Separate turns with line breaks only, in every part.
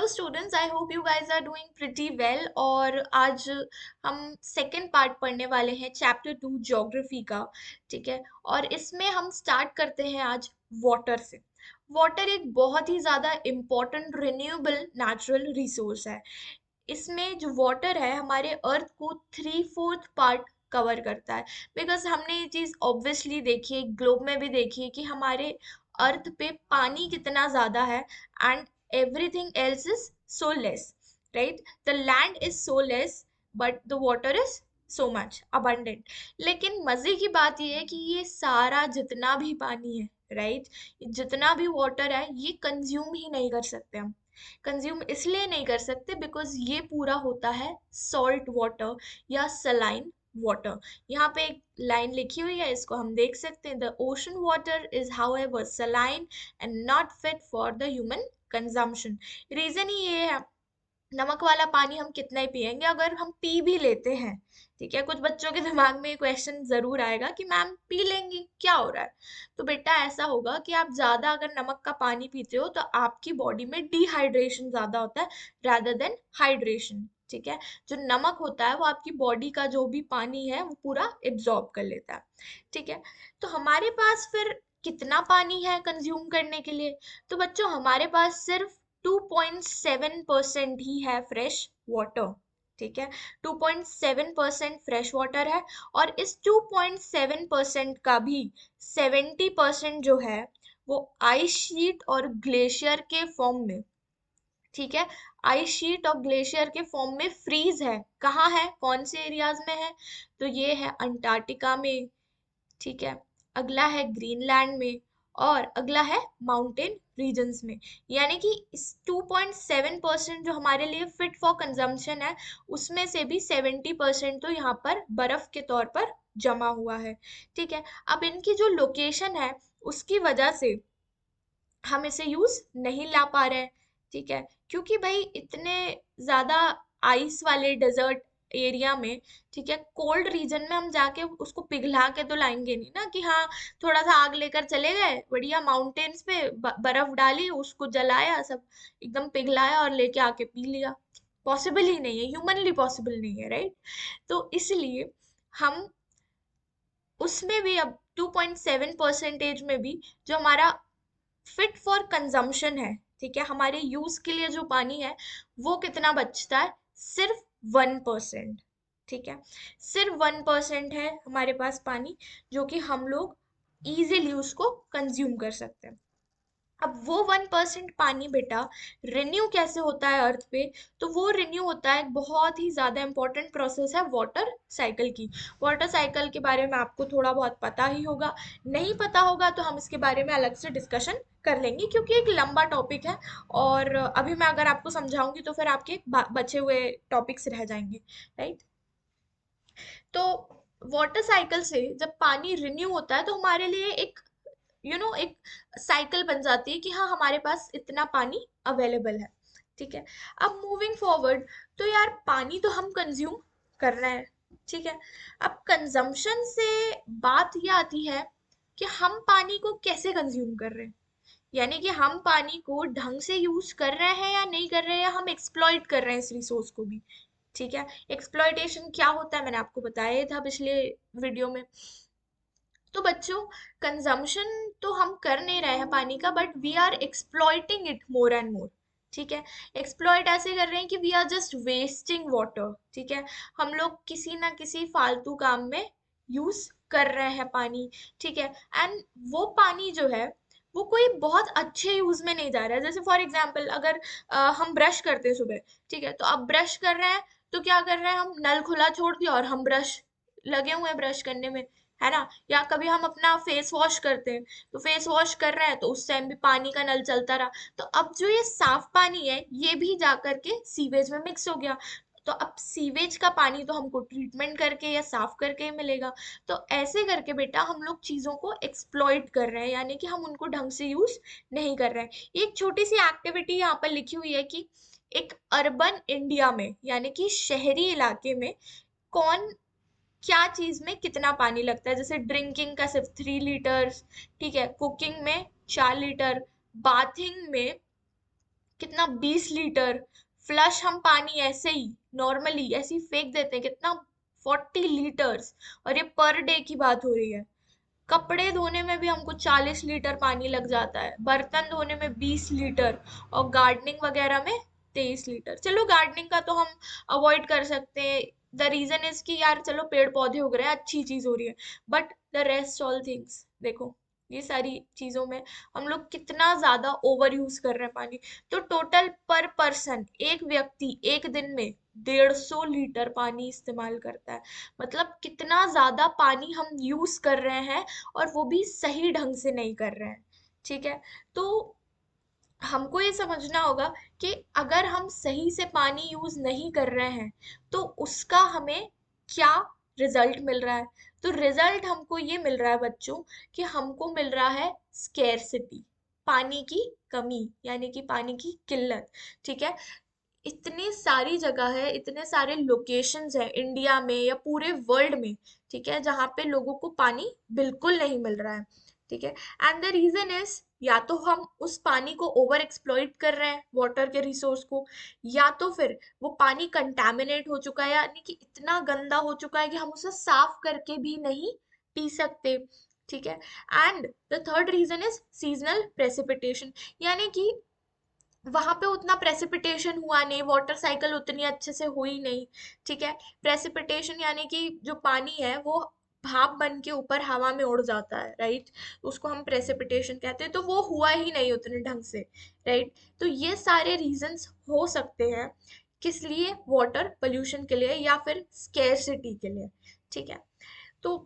Students, I hope you guys are doing pretty well. और आज हम सेकेंड पार्ट पढ़ने वाले हैं चैप्टर 2 ज्योग्राफी का। ठीक है। और इसमें हम स्टार्ट करते हैं आज वाटर से। वाटर एक बहुत ही ज़्यादा इम्पोर्टेंट रिन्यूएबल नेचुरल रिसोर्स है। इसमें जो वाटर है हमारे अर्थ को 3/4 पार्ट कवर करता है। बिकॉज हमने ये चीज़ ऑब्वियसली देखी है, ग्लोब में भी देखी है कि हमारे अर्थ पे पानी कितना ज़्यादा है and everything else is so less, right? The land is so less but the water is so much abundant. लेकिन मजे की बात यह है कि ये सारा जितना भी पानी है, राइट, जितना भी वाटर है, ये कंज्यूम ही नहीं कर सकते हम। कंज्यूम इसलिए नहीं कर सकते बिकॉज ये पूरा होता है सॉल्ट वाटर या सलाइन वाटर। यहाँ पे एक लाइन लिखी हुई है, इसको हम देख सकते हैं। The ocean water is however saline and not fit for the human consumption. Reason ही ये है, नमक वाला पानी हम कितना ही पियेंगे, अगर हम पी भी लेते हैं, ठीक है, कुछ बच्चों के दिमाग में ये क्वेश्चन जरूर आएगा कि मैम पी लेंगी क्या हो रहा है। तो बेटा ऐसा होगा कि आप ज्यादा अगर नमक का पानी पीते हो तो आपकी बॉडी में डिहाइड्रेशन ज्यादा होता है रादर देन हाइड्रेशन। ठीक है। जो नमक होता है वो आपकी बॉडी का जो भी पानी है वो पूरा एब्जॉर्ब कर लेता है। ठीक है। तो हमारे पास फिर कितना पानी है कंज्यूम करने के लिए? तो बच्चों हमारे पास सिर्फ 2.7% ही है फ्रेश वाटर। ठीक है। 2.7% फ्रेश वाटर है। और इस 2.7% का भी 70% जो है वो आइस शीट और ग्लेशियर के फॉर्म में, ठीक है, आइस शीट और ग्लेशियर के फॉर्म में फ्रीज है। कहाँ है, कौन से एरियाज में है? तो ये है अंटार्कटिका में, ठीक है, अगला है ग्रीनलैंड में, और अगला है माउंटेन रीजन्स में। यानी कि इस 2.7% जो हमारे लिए फिट फॉर कंजम्पशन है, उसमें से भी 70% तो यहाँ पर बर्फ के तौर पर जमा हुआ है। ठीक है। अब इनकी जो लोकेशन है उसकी वजह से हम इसे यूज नहीं ला पा रहे हैं। ठीक है। क्योंकि भाई इतने ज्यादा आइस वाले डेजर्ट एरिया में, ठीक है, कोल्ड रीजन में हम जाके उसको पिघला के तो लाएंगे नहीं ना कि हाँ थोड़ा सा आग लेकर चले गए बढ़िया माउंटेन्स पे, बर्फ डाली उसको जलाया सब एकदम पिघलाया और लेके आके पी लिया। पॉसिबल ही नहीं है, ह्यूमनली पॉसिबल नहीं है, राइट? तो इसलिए हम उसमें भी अब 2.7 परसेंटेज में भी जो हमारा फिट फॉर कंजम्पशन है, ठीक है, हमारे यूज के लिए जो पानी है, वो कितना बचता है? सिर्फ 1%। ठीक है। सिर्फ 1% है हमारे पास पानी जो कि हम लोग इजीली उसको कंज्यूम कर सकते हैं। अब वो 1% पानी बेटा रिन्यू कैसे होता है अर्थ पे? तो वो रिन्यू होता है, एक बहुत ही ज्यादा इंपॉर्टेंट प्रोसेस है वाटर साइकिल की। वाटर साइकिल के बारे में आपको थोड़ा बहुत पता ही होगा, नहीं पता होगा तो हम इसके बारे में अलग से डिस्कशन कर लेंगे क्योंकि एक लंबा टॉपिक है। और अभी मैं अगर आपको समझाऊंगी तो फिर आपके बचे हुए टॉपिक्स रह जाएंगे, राइट? तो वाटर साइकिल से जब पानी रिन्यू होता है तो हमारे लिए एक एक साइकिल बन जाती है कि हाँ हमारे पास इतना पानी अवेलेबल है। ठीक है। अब मूविंग फॉरवर्ड, तो यार पानी तो हम कंज्यूम कर रहे हैं, ठीक है। अब कंजम्पशन से बात ये आती है कि हम पानी को कैसे कंज्यूम कर रहे हैं। यानी कि हम पानी को ढंग से यूज कर रहे हैं या नहीं कर रहे हैं, या हम एक्सप्लॉइट कर रहे हैं इस रिसोर्स को भी। ठीक है। एक्सप्लॉइटेशन क्या होता है मैंने आपको बताया था पिछले वीडियो में। तो बच्चों, कंजम्पशन तो हम कर नहीं रहे हैं पानी का, but we are exploiting it more and more. ठीक है। एक्सप्लॉइट ऐसे कर रहे हैं कि we are just wasting water. ठीक है। हम लोग किसी ना किसी फालतू काम में यूज कर रहे हैं पानी। ठीक है। एंड वो पानी जो है वो कोई बहुत अच्छे यूज में नहीं जा रहा है। जैसे फॉर एग्जाम्पल अगर हम ब्रश करते हैं सुबह, ठीक है, तो अब ब्रश कर रहे हैं तो क्या कर रहे हैं, हम नल खुला छोड़ दिया और हम ब्रश लगे हुए हैं ब्रश करने में, है ना? या कभी हम अपना फेस वॉश करते हैं तो फेस वॉश कर रहे हैं तो उस टाइम भी पानी का नल चलता रहा, तो अब जो ये साफ पानी है ये भी जा करके सीवेज में मिक्स हो गया। तो अब सीवेज का पानी तो हमको ट्रीटमेंट करके या साफ करके ही मिलेगा। तो ऐसे करके बेटा हम लोग चीजों को एक्सप्लॉइट कर रहे हैं, यानी कि हम उनको ढंग से यूज नहीं कर रहे हैं। एक छोटी सी एक्टिविटी यहाँ पर लिखी हुई है कि एक अर्बन इंडिया में, यानी कि शहरी इलाके में, कौन क्या चीज में कितना पानी लगता है। जैसे ड्रिंकिंग का सिर्फ 3 लीटर, ठीक है, कुकिंग में 4 लीटर, बाथिंग में कितना, 20 लीटर। फ्लश हम पानी ऐसे ही नॉर्मली ऐसे ही फेंक देते हैं, कितना, 40 लीटर्स। और ये पर डे की बात हो रही है। कपड़े धोने में भी हमको 40 लीटर पानी लग जाता है, बर्तन धोने में 20 लीटर, और गार्डनिंग वगैरह में 23 लीटर। चलो गार्डनिंग का तो हम अवॉइड कर सकते हैं, द रीजन इज कि यार चलो पेड़ पौधे उग रहे हैं, अच्छी चीज हो रही है। But the rest all things देखो, ये सारी चीजों में हम लोग कितना ज्यादा ओवर यूज कर रहे हैं पानी। तो टोटल पर पर्सन, एक व्यक्ति एक दिन में 150 लीटर पानी इस्तेमाल करता है। मतलब कितना ज्यादा पानी हम यूज कर रहे हैं, और वो भी सही ढंग से नहीं कर रहे हैं। ठीक है। तो हमको ये समझना होगा कि अगर हम सही से पानी यूज नहीं कर रहे हैं तो उसका हमें क्या रिजल्ट मिल रहा है। तो रिजल्ट हमको ये मिल रहा है बच्चों, कि हमको मिल रहा है स्केर्सिटी, पानी की कमी, यानी कि पानी की किल्लत। ठीक है। इतनी सारी जगह है, इतने सारे लोकेशंस है इंडिया में या पूरे वर्ल्ड में, ठीक है, जहाँ पे लोगों को पानी बिल्कुल नहीं मिल रहा है। ठीक है। एंड द रीजन इज, या तो हम उस पानी को ओवर एक्सप्लॉइट कर रहे हैं, वाटर के रिसोर्स को, या तो फिर वो पानी कंटामिनेट हो चुका है, यानी कि इतना गंदा हो चुका है कि हम उसे साफ करके भी नहीं पी सकते। ठीक है। And the third reason is seasonal precipitation, यानी कि वहां पे उतना प्रेसिपिटेशन हुआ नहीं, वाटर साइकिल उतनी अच्छे से हुई नहीं। ठीक है। प्रेसिपिटेशन यानी कि जो पानी है वो भाप बन के ऊपर हवा में उड़ जाता है, राइट। उसको हम प्रेसिपिटेशन कहते हैं, तो वो हुआ ही नहीं उतने ढंग से, राइट। तो ये सारे रीजंस हो सकते हैं किस लिए, वाटर पोल्यूशन के लिए या फिर स्केर्सिटी के लिए। ठीक है। तो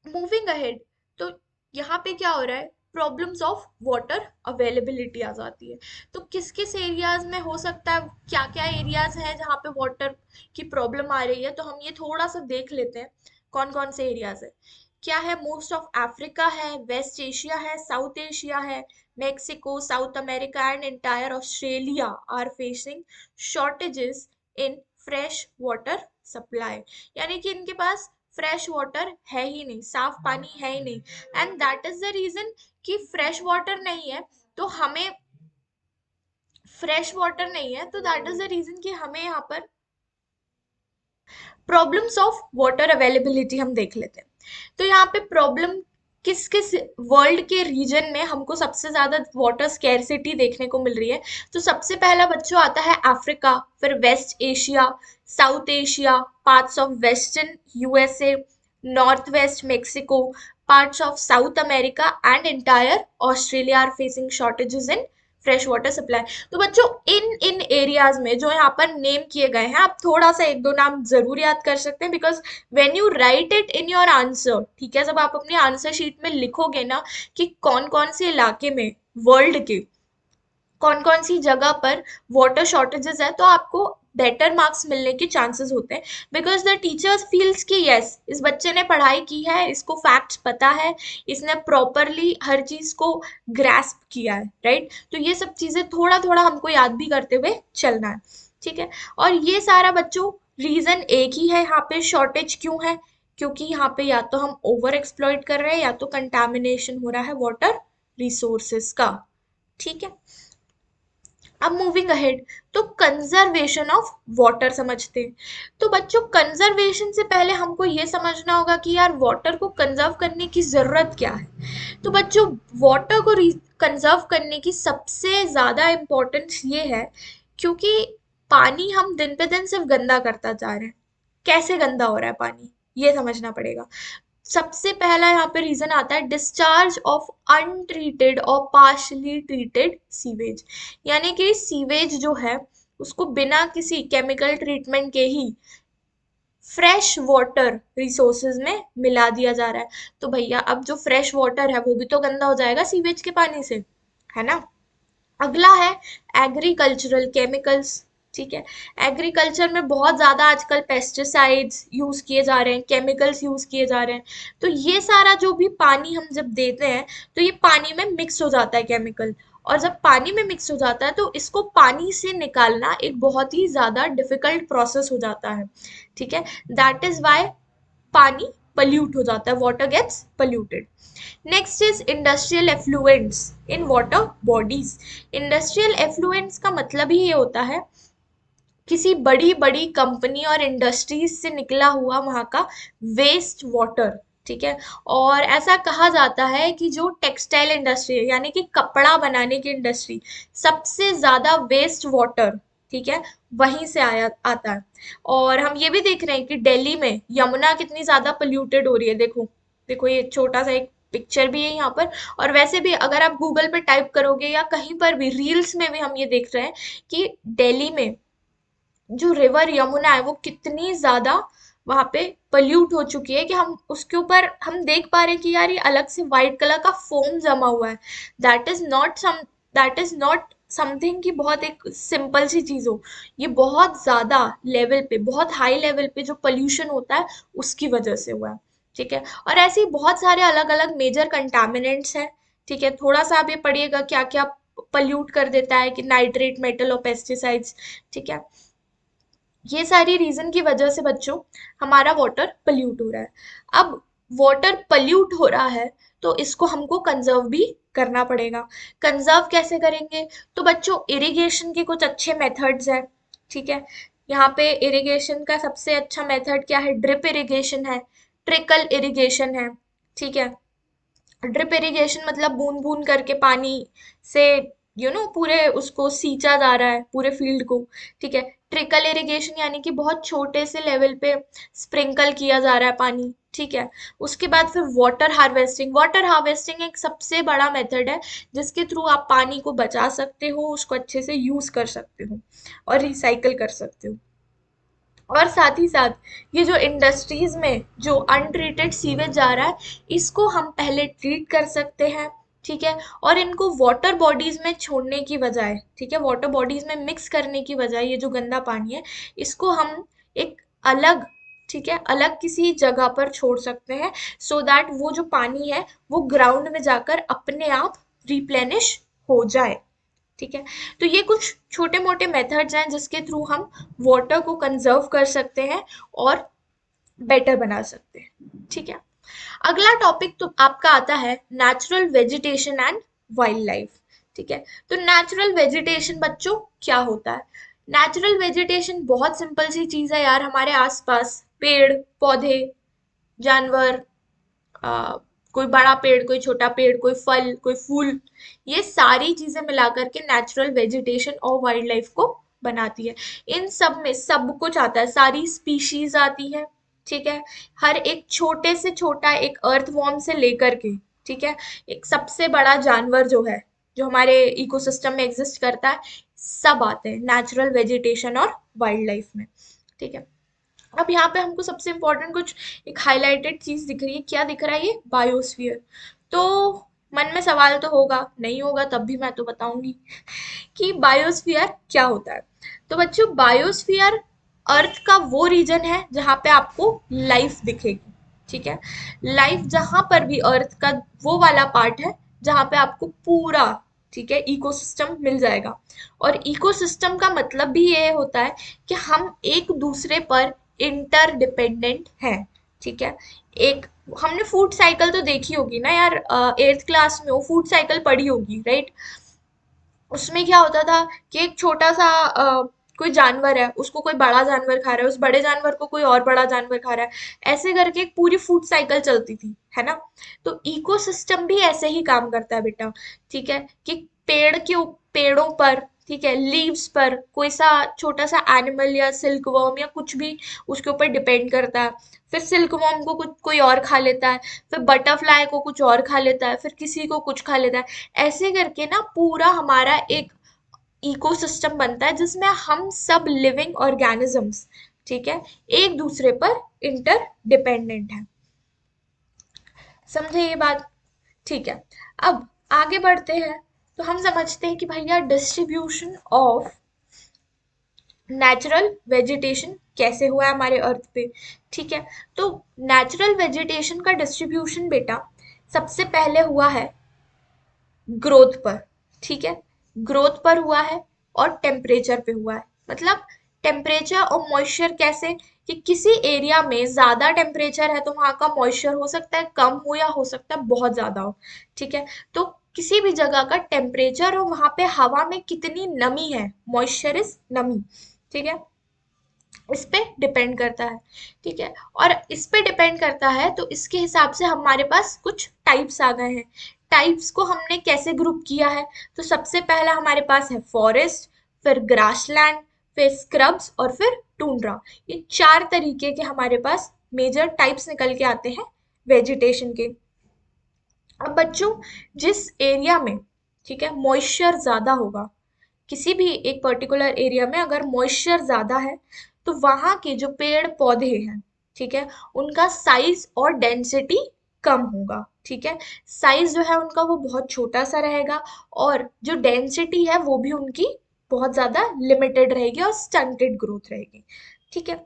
मूविंग अहेड, तो यहाँ पे क्या हो रहा है, प्रॉब्लम्स ऑफ वाटर अवेलेबिलिटी आ जाती है। तो किस किस एरियाज में हो सकता है, क्या क्या एरियाज हैं जहाँ पे वाटर की प्रॉब्लम आ रही है, तो हम ये थोड़ा सा देख लेते हैं कौन कौन से एरियाज है। क्या है, मोस्ट ऑफ अफ्रीका है, वेस्ट एशिया है, साउथ एशिया है, Mexico, South America and entire Australia are facing shortages in fresh water supply. यानी कि इनके पास फ्रेश वाटर है ही नहीं, साफ पानी है ही नहीं। And that is the reason कि फ्रेश वाटर नहीं है, तो हमें फ्रेश वाटर नहीं है, तो दैट इज द रीजन कि हमें यहाँ पर प्रॉब्लम्स ऑफ वाटर अवेलेबिलिटी हम देख लेते हैं। तो यहाँ पे प्रॉब्लम किस किस वर्ल्ड के रीजन में हमको सबसे ज्यादा वाटर स्केर्सिटी देखने को मिल रही है। तो सबसे पहला बच्चों आता है अफ्रीका, फिर West Asia, South Asia, parts of western USA, north west Mexico, parts of South America and entire Australia are facing shortages in fresh water supply. तो बच्चों इन इन एरियाज में जो यहाँ पर नेम किए गए हैं, आप थोड़ा सा एक दो नाम जरूर याद कर सकते हैं, because when you right it in your answer, ठीक है, जब आप अपने आंसर शीट में लिखोगे ना कि कौन कौन से इलाके में, वर्ल्ड के कौन कौन सी जगह पर वाटर शॉर्टेजेस है, तो आपको बेटर मार्क्स मिलने के चांसेस होते हैं। बिकॉज द टीचर्स फील्स कि यस, इस बच्चे ने पढ़ाई की है, इसको फैक्ट्स पता है, इसने प्रॉपरली हर चीज को ग्रैस्प किया है, राइट। तो ये सब चीजें थोड़ा थोड़ा हमको याद भी करते हुए चलना है। ठीक है। और ये सारा बच्चों रीजन एक ही है, यहाँ पे शॉर्टेज क्यों है, क्योंकि यहाँ पे या तो हम ओवर एक्सप्लॉइट कर रहे हैं या तो कंटामिनेशन हो रहा है वाटर रिसोर्सेस का। ठीक है। अब मूविंग अहेड, तो कंजर्वेशन ऑफ वाटर समझते हैं। तो बच्चों कंजर्वेशन से पहले हमको ये समझना होगा कि यार वाटर को कंजर्व करने की जरूरत क्या है। तो बच्चों वाटर को कंजर्व करने की सबसे ज्यादा इम्पोर्टेंस ये है, क्योंकि पानी हम दिन पे दिन सिर्फ गंदा करता जा रहे हैं। कैसे गंदा हो रहा है पानी, ये समझना पड़ेगा। सबसे पहला यहाँ पे रीजन आता है डिस्चार्ज ऑफ अनट्रीटेड और पार्शली ट्रीटेड सीवेज। यानी कि सीवेज जो है उसको बिना किसी केमिकल ट्रीटमेंट के ही फ्रेश वाटर रिसोर्सेज में मिला दिया जा रहा है। तो भैया अब जो फ्रेश वाटर है वो भी तो गंदा हो जाएगा सीवेज के पानी से, है ना। अगला है एग्रीकल्चरल केमिकल्स। ठीक है। एग्रीकल्चर में बहुत ज्यादा आजकल पेस्टिसाइड्स यूज किए जा रहे हैं, केमिकल्स यूज किए जा रहे हैं। तो ये सारा जो भी पानी हम जब देते हैं, तो ये पानी में मिक्स हो जाता है केमिकल। और जब पानी में मिक्स हो जाता है तो इसको पानी से निकालना एक बहुत ही ज्यादा डिफिकल्ट प्रोसेस हो जाता है। ठीक है। दैट इज वाई पानी पल्यूट हो जाता है, water gets polluted. Next is industrial effluents in water bodies. Industrial effluents का मतलब ही ये होता है किसी बड़ी बड़ी कंपनी और इंडस्ट्रीज से निकला हुआ वहां का वेस्ट वाटर, ठीक है। और ऐसा कहा जाता है कि जो टेक्सटाइल इंडस्ट्री है, यानी कि कपड़ा बनाने की इंडस्ट्री, सबसे ज्यादा वेस्ट वाटर, ठीक है, वहीं से आया आता है। और हम ये भी देख रहे हैं कि दिल्ली में यमुना कितनी ज्यादा पोल्यूटेड हो रही है। देखो, देखो ये छोटा सा एक पिक्चर भी है यहाँ पर। और वैसे भी अगर आप गूगल पे टाइप करोगे या कहीं पर भी रील्स में भी हम ये देख रहे हैं कि दिल्ली में जो रिवर यमुना है वो कितनी ज्यादा वहां पे पल्यूट हो चुकी है कि हम उसके ऊपर हम देख पा रहे हैं कि यार ये अलग से व्हाइट कलर का फोम जमा हुआ है। दैट इज नॉट समथिंग कि बहुत एक सिंपल सी चीज हो। ये बहुत ज्यादा लेवल पे, बहुत हाई लेवल पे जो पोल्यूशन होता है उसकी वजह से हुआ है, ठीक है। और ऐसे ही बहुत सारे अलग अलग मेजर कंटामिनेंट्स हैं, ठीक है। थोड़ा सा आप ये पढ़िएगा क्या क्या पल्यूट कर देता है, कि नाइट्रेट, मेटल और पेस्टिसाइड्स, ठीक है। ये सारी रीजन की वजह से बच्चों हमारा वाटर पल्यूट हो रहा है। अब वाटर पल्यूट हो रहा है तो इसको हमको कंजर्व भी करना पड़ेगा। कंजर्व कैसे करेंगे? तो बच्चों इरिगेशन के कुछ अच्छे मेथड्स हैं, ठीक है। यहाँ पे इरिगेशन का सबसे अच्छा मेथड क्या है? ड्रिप इरिगेशन है, ट्रिकल इरिगेशन है, ठीक है। ड्रिप इरिगेशन मतलब बूंद बूंद करके पानी से पूरे उसको सींचा जा रहा है, पूरे फील्ड को, ठीक है। ट्रिकल इरिगेशन यानी कि बहुत छोटे से लेवल पे स्प्रिंकल किया जा रहा है पानी, ठीक है। उसके बाद फिर वाटर हार्वेस्टिंग। वाटर हार्वेस्टिंग एक सबसे बड़ा मेथड है जिसके थ्रू आप पानी को बचा सकते हो, उसको अच्छे से यूज कर सकते हो और रिसाइकल कर सकते हो। और साथ ही साथ ये जो इंडस्ट्रीज में जो अनट्रीटेड सीवेज जा रहा है, इसको हम पहले ट्रीट कर सकते हैं, ठीक है। और इनको वाटर बॉडीज में छोड़ने की बजाय, ठीक है, वाटर बॉडीज में मिक्स करने की बजाय ये जो गंदा पानी है इसको हम एक अलग, ठीक है, अलग किसी जगह पर छोड़ सकते हैं, सो दैट वो जो पानी है वो ग्राउंड में जाकर अपने आप रिप्लेनिश हो जाए, ठीक है। तो ये कुछ छोटे मोटे मेथड्स हैं जिसके थ्रू हम वाटर को कंजर्व कर सकते हैं और बेटर बना सकते हैं, ठीक है। अगला टॉपिक तो आपका आता है natural vegetation and wild life, ठीक है। तो नेचुरल वेजिटेशन बच्चों क्या होता है? नेचुरल वेजिटेशन बहुत सिंपल सी चीज है यार, हमारे आसपास पेड़ पौधे, जानवर, आ, कोई बड़ा पेड़, कोई छोटा पेड़, कोई फल, कोई फूल, ये सारी चीजें मिलाकर के नेचुरल वेजिटेशन और वाइल्ड लाइफ को बनाती है। इन सब में सब कुछ आता है, सारी स्पीशीज आती है, ठीक है। हर एक छोटे से छोटा एक अर्थवॉर्म से लेकर के, ठीक है, एक सबसे बड़ा जानवर जो है, जो हमारे इकोसिस्टम में एग्जिस्ट करता है, सब आते हैं नेचुरल वेजिटेशन और वाइल्ड लाइफ में, ठीक है। अब यहाँ पे हमको सबसे इम्पोर्टेंट कुछ एक हाईलाइटेड चीज दिख रही है। क्या दिख रहा है? ये बायोस्फीयर। तो मन में सवाल तो होगा, नहीं होगा तब भी मैं तो बताऊंगी कि बायोस्फीयर क्या होता है। तो बच्चों बायोस्फीयर अर्थ का वो रीजन है जहाँ पे आपको लाइफ दिखेगी, ठीक है। लाइफ जहां पर भी अर्थ का वो वाला पार्ट है जहाँ पे आपको पूरा, ठीक है, इकोसिस्टम मिल जाएगा। और इकोसिस्टम का मतलब भी ये होता है कि हम एक दूसरे पर इंटरडिपेंडेंट हैं, ठीक है। एक हमने फूड साइकिल तो देखी होगी ना यार, 8th क्लास में वो फूड साइकिल पढ़ी होगी, राइट। उसमें क्या होता था कि एक छोटा सा कोई जानवर है, उसको कोई बड़ा जानवर खा रहा है, उस बड़े जानवर को कोई और बड़ा जानवर खा रहा है, ऐसे करके एक पूरी फूड साइकिल चलती थी, है ना। तो इकोसिस्टम भी ऐसे ही काम करता है बेटा, ठीक है। कि पेड़ों पर, ठीक है, लीव्स पर कोई सा छोटा सा एनिमल या सिल्क वर्म या कुछ भी उसके ऊपर डिपेंड करता है। फिर सिल्क वर्म को कुछ कोई और खा लेता है, फिर बटरफ्लाई को कुछ और खा लेता है, फिर किसी को कुछ खा लेता है। ऐसे करके ना पूरा हमारा एक इकोसिस्टम बनता है जिसमें हम सब लिविंग ऑर्गेनिजम्स, ठीक है, एक दूसरे पर इंटर डिपेंडेंट है। समझे ये बात? ठीक है। अब आगे बढ़ते हैं तो हम समझते हैं कि भैया डिस्ट्रीब्यूशन ऑफ नेचुरल वेजिटेशन कैसे हुआ है हमारे अर्थ पे, ठीक है। तो नेचुरल वेजिटेशन का डिस्ट्रीब्यूशन बेटा सबसे पहले हुआ है ग्रोथ पर, ठीक है। ग्रोथ पर हुआ है और टेम्परेचर पे हुआ है। मतलब टेम्परेचर और मॉइस्चर कैसे? कि किसी एरिया में ज्यादा टेम्परेचर है तो वहां का मॉइस्चर हो सकता है कम हो या हो सकता है बहुत ज्यादा हो। ठीक है, तो किसी भी जगह का टेम्परेचर और वहां पे हवा में कितनी नमी है, मॉइस्चर इज नमी। ठीक है, इस पे डिपेंड करता है। ठीक है, और इस पे डिपेंड करता है तो इसके हिसाब से हमारे पास कुछ टाइप्स आ गए हैं। टाइप्स को हमने कैसे ग्रुप किया है, तो सबसे पहला हमारे पास है फॉरेस्ट, फिर ग्रासलैंड, फिर स्क्रब्स और फिर टूंड्रा। ये चार तरीके के हमारे पास मेजर टाइप्स निकल के आते हैं वेजिटेशन के। अब बच्चों, जिस एरिया में, ठीक है, मॉइस्चर ज्यादा होगा, किसी भी एक पर्टिकुलर एरिया में अगर मॉइस्चर ज्यादा है तो वहां के जो पेड़ पौधे हैं, ठीक है, उनका साइज और डेंसिटी कम होगा। ठीक है, साइज जो है उनका वो बहुत छोटा सा रहेगा, और जो डेंसिटी है वो भी उनकी बहुत ज्यादा लिमिटेड रहेगी और स्टंटेड ग्रोथ रहेगी। ठीक है,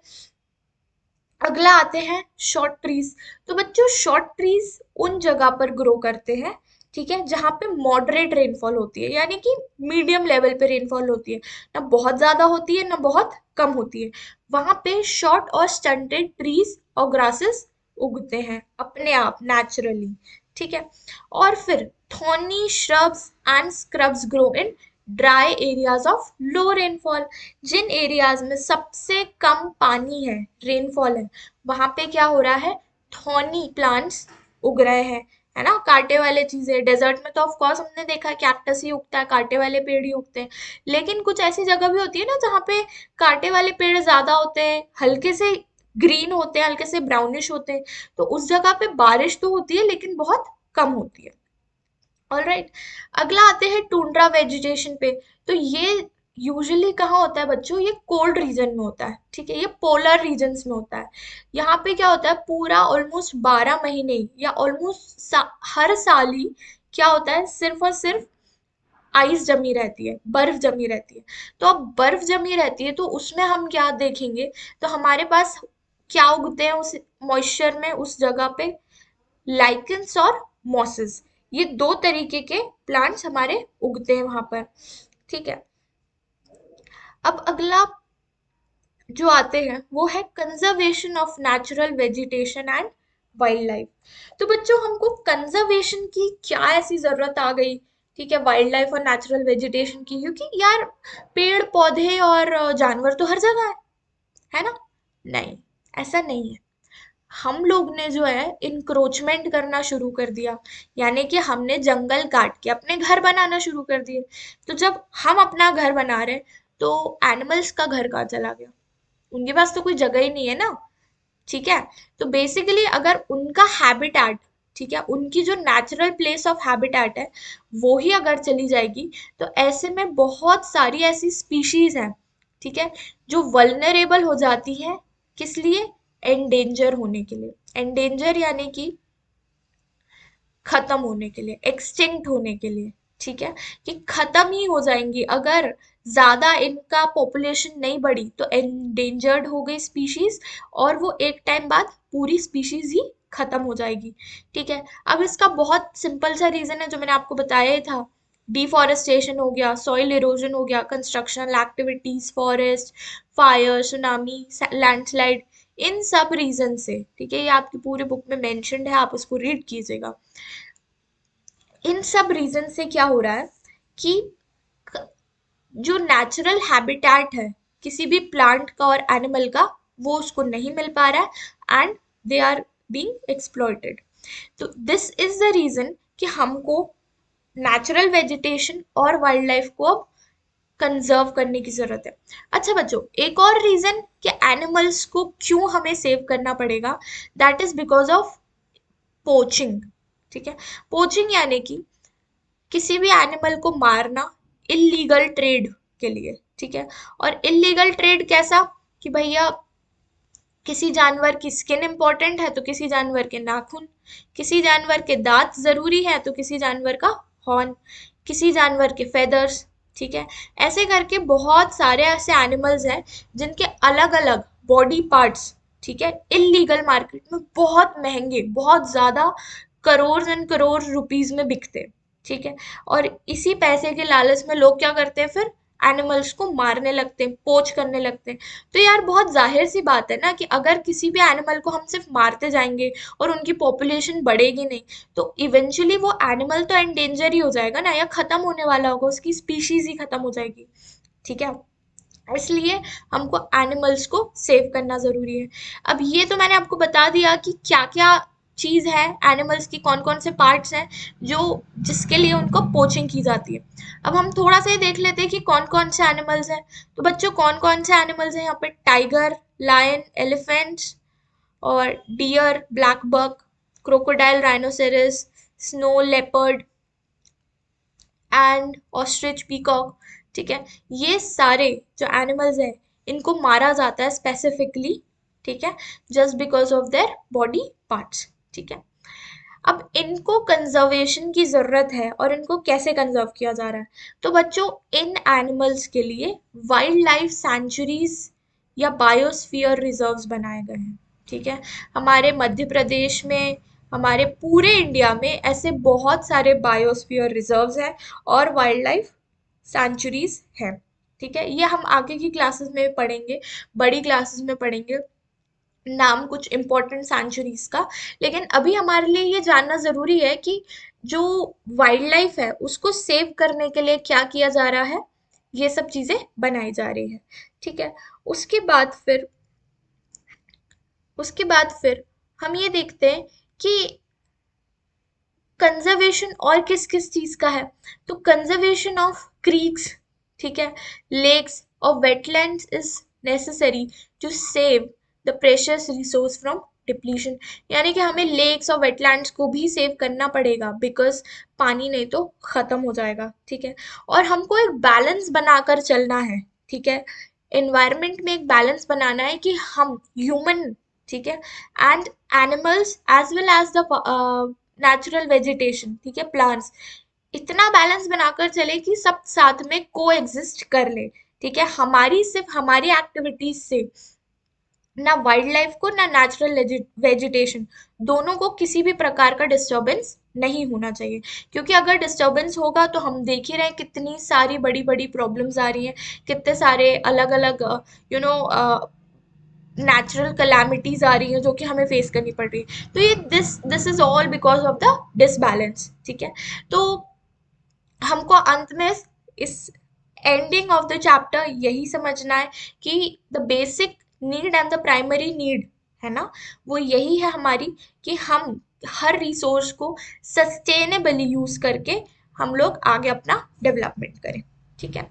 अगला आते हैं शॉर्ट ट्रीज। तो बच्चों, शॉर्ट ट्रीज उन जगह पर ग्रो करते हैं, ठीक है, जहां पे मॉडरेट रेनफॉल होती है, यानी कि मीडियम लेवल पे रेनफॉल होती है, ना बहुत ज्यादा होती है ना बहुत कम होती है। वहां पे शॉर्ट और स्टंटेड ट्रीज और ग्रासेस उगते हैं अपने आप नेचुरली। ठीक है, और फिर thorny shrubs and scrubs grow in dry areas of low rainfall. जिन एरियाज में सबसे कम पानी है, रेनफॉल है, वहां पे क्या हो रहा है, थॉर्नी प्लांट्स उग रहे हैं, है ना, कांटे वाले चीजें। डेजर्ट में तो ऑफ कोर्स हमने देखा है कैक्टस ही उगता है, कांटे वाले पेड़ ही उगते हैं। लेकिन कुछ ऐसी जगह भी होती है ना जहाँ पे कांटे वाले पेड़ ज्यादा होते हैं, हल्के से ग्रीन होते हैं, हल्के से ब्राउनिश होते हैं, तो उस जगह पे बारिश तो होती है लेकिन बहुत कम होती है। ऑलराइट, अगला आते हैं टुंड्रा वेजिटेशन पे। तो ये यूजुअली कहाँ होता है बच्चों, ये कोल्ड रीजन में होता है। ठीक है, ये पोलर रीजन्स में होता है। यहाँ पे क्या होता है, पूरा ऑलमोस्ट 12 महीने या ऑलमोस्ट हर साल ही क्या होता है, सिर्फ और सिर्फ आइस जमी रहती है, बर्फ जमी रहती है। तो अब बर्फ जमी रहती है तो उसमें हम क्या देखेंगे, तो हमारे पास क्या उगते हैं उस मॉइस्चर में, उस जगह पे लाइकेंस और मॉसेस। ये दो तरीके के प्लांट्स हमारे उगते हैं वहां पर। ठीक है, अब अगला जो आते हैं वो है conservation of natural vegetation and wild life. तो बच्चों, हमको कंजर्वेशन की क्या ऐसी जरूरत आ गई, ठीक है, वाइल्ड लाइफ और नेचुरल वेजिटेशन की, क्योंकि यार पेड़ पौधे और जानवर तो हर जगह है ना। नहीं, ऐसा नहीं है। हम लोग ने जो है इंक्रोचमेंट करना शुरू कर दिया, यानी कि हमने जंगल काट के अपने घर बनाना शुरू कर दिए। तो जब हम अपना घर बना रहे हैं तो एनिमल्स का घर कहाँ चला गया, उनके पास तो कोई जगह ही नहीं है ना। ठीक है, तो बेसिकली अगर उनका हैबिटेट, ठीक है, उनकी जो नेचुरल प्लेस ऑफ हैबिटेट है वो ही अगर चली जाएगी, तो ऐसे में बहुत सारी ऐसी स्पीशीज हैं, ठीक है, जो वल्नरेबल हो जाती है। किस लिए, एंडेंजर होने के लिए। एंडेंजर यानी कि खत्म होने के लिए, एक्सटिंक्ट होने के लिए। ठीक है, कि खत्म ही हो जाएंगी अगर ज्यादा इनका पॉपुलेशन नहीं बढ़ी, तो एंडेंजर्ड हो गई स्पीशीज, और वो एक टाइम बाद पूरी स्पीशीज ही खत्म हो जाएगी। ठीक है, अब इसका बहुत सिंपल सा रीजन है जो मैंने आपको बताया ही था। डिफॉरेस्टेशन हो गया, सॉइल इरोजन हो गया, constructional activities, forest fire, tsunami, landslide, इन सब रीजन से। ठीक है, ये आपकी पूरी बुक में मेंशन्ड है, आप उसको रीड कीजिएगा। इन सब रीजन से क्या हो रहा है कि जो नेचुरल हैबिटेट है किसी भी प्लांट का और एनिमल का, वो उसको नहीं मिल पा रहा है, and they are being exploited. तो दिस इज द रीजन कि हमको नेचुरल वेजिटेशन और वाइल्ड लाइफ को अब कंजर्व करने की जरूरत है। अच्छा बच्चों, एक और रीजन कि एनिमल्स को क्यों हमें सेव करना पड़ेगा, that is because of poaching. ठीक है, पोचिंग यानी कि किसी भी एनिमल को मारना इलीगल ट्रेड के लिए। ठीक है, और इलीगल ट्रेड कैसा, कि भैया किसी जानवर की स्किन इंपॉर्टेंट है तो किसी जानवर के नाखून, किसी जानवर के दांत जरूरी है तो किसी जानवर का हॉर्न, किसी जानवर के फेदर्स। ठीक है, ऐसे करके बहुत सारे ऐसे एनिमल्स हैं जिनके अलग अलग बॉडी पार्ट्स, ठीक है, इलीगल मार्केट में बहुत महंगे, बहुत ज्यादा, करोड़ एंड करोड़ रुपीज में बिकते हैं। ठीक है, और इसी पैसे के लालच में लोग क्या करते हैं, फिर एनिमल्स को मारने लगते हैं, पोच करने लगते हैं। तो यार बहुत जाहिर सी बात है ना कि अगर किसी भी एनिमल को हम सिर्फ मारते जाएंगे और उनकी पॉपुलेशन बढ़ेगी नहीं, तो इवेंचुअली वो एनिमल तो एंडेंजर ही हो जाएगा ना, या खत्म होने वाला होगा, उसकी स्पीशीज ही खत्म हो जाएगी। ठीक है, इसलिए हमको एनिमल्स को सेव करना ज़रूरी है। अब ये तो मैंने आपको बता दिया कि क्या क्या चीज़ है, एनिमल्स की कौन कौन से पार्ट्स हैं जो जिसके लिए उनको पोचिंग की जाती है। अब हम थोड़ा सा ये देख लेते हैं कि कौन कौन से एनिमल्स हैं। तो बच्चों कौन कौन से एनिमल्स हैं यहाँ पे? टाइगर, लायन, एलिफेंट्स और deer, blackbuck, crocodile, rhinoceros, snow leopard and ostrich, peacock. ठीक है, ये सारे जो एनिमल्स हैं इनको मारा जाता है स्पेसिफिकली, ठीक है, just because of their body parts. ठीक है, अब इनको कंजर्वेशन की जरूरत है और इनको कैसे कंजर्व किया जा रहा है? तो बच्चों इन एनिमल्स के लिए वाइल्ड लाइफ सेंचुरीज या बायोस्फीयर रिजर्व्स बनाए गए हैं। ठीक है, हमारे मध्य प्रदेश में, हमारे पूरे इंडिया में ऐसे बहुत सारे बायोस्फीयर रिजर्व्स हैं और वाइल्ड लाइफ सेंचुरीज हैं। ठीक है, ये हम आगे की क्लासेस में पढ़ेंगे, बड़ी क्लासेस में पढ़ेंगे नाम कुछ इम्पोर्टेंट सेंचुरीज का। लेकिन अभी हमारे लिए ये जानना जरूरी है कि जो वाइल्ड लाइफ है उसको सेव करने के लिए क्या किया जा रहा है, ये सब चीजें बनाई जा रही है। ठीक है, उसके बाद फिर उसके बाद फिर हम ये देखते हैं कि कंजर्वेशन और किस किस चीज का है। तो कंजर्वेशन ऑफ क्रीक्स, ठीक है, लेक्स और wetlands is necessary to save the precious resource from depletion. यानी कि हमें लेक्स और वेटलैंड्स को भी सेव करना पड़ेगा, बिकॉज पानी नहीं तो खत्म हो जाएगा। ठीक है, और हमको एक बैलेंस बनाकर चलना है। ठीक है, एनवायरनमेंट में एक बैलेंस बनाना है कि हम ह्यूमन, ठीक है, and animals as well as the natural vegetation, ठीक है, प्लांट्स, इतना बैलेंस बनाकर चले कि सब साथ में को एग्जिस्ट कर ले। ठीक है, हमारी सिर्फ हमारी एक्टिविटीज से ना वाइल्ड लाइफ को ना नेचुरल वेजिटेशन दोनों को किसी भी प्रकार का डिस्टरबेंस नहीं होना चाहिए। क्योंकि अगर डिस्टरबेंस होगा तो हम देख ही रहे हैं कितनी सारी बड़ी बड़ी प्रॉब्लम्स आ रही हैं, कितने सारे अलग अलग नेचुरल कैलामिटीज आ रही हैं जो कि हमें फेस करनी पड़ रही है। तो ये this is all because of the disbalance. ठीक है, तो हमको अंत में इस एंडिंग ऑफ द चैप्टर यही समझना है कि the basic need and the primary need है ना, वो यही है हमारी, कि हम हर रिसोर्स को सस्टेनेबली यूज करके हम लोग आगे अपना डेवलपमेंट करें। ठीक है,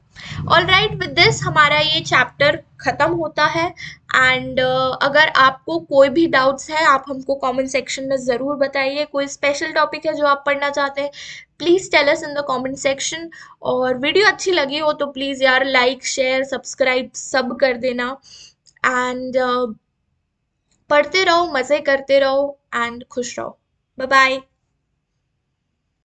ऑल राइट, विद दिस हमारा ये चैप्टर खत्म होता है। एंड अगर आपको कोई भी डाउट्स है आप हमको कमेंट सेक्शन में ज़रूर बताइए। कोई स्पेशल टॉपिक है जो आप पढ़ना चाहते हैं, please tell us in the comment section. और वीडियो अच्छी लगी हो तो प्लीज़ यार लाइक शेयर सब्सक्राइब सब कर देना। एंड पढ़ते रहो, मज़े करते रहो एंड खुश रहो। Bye bye.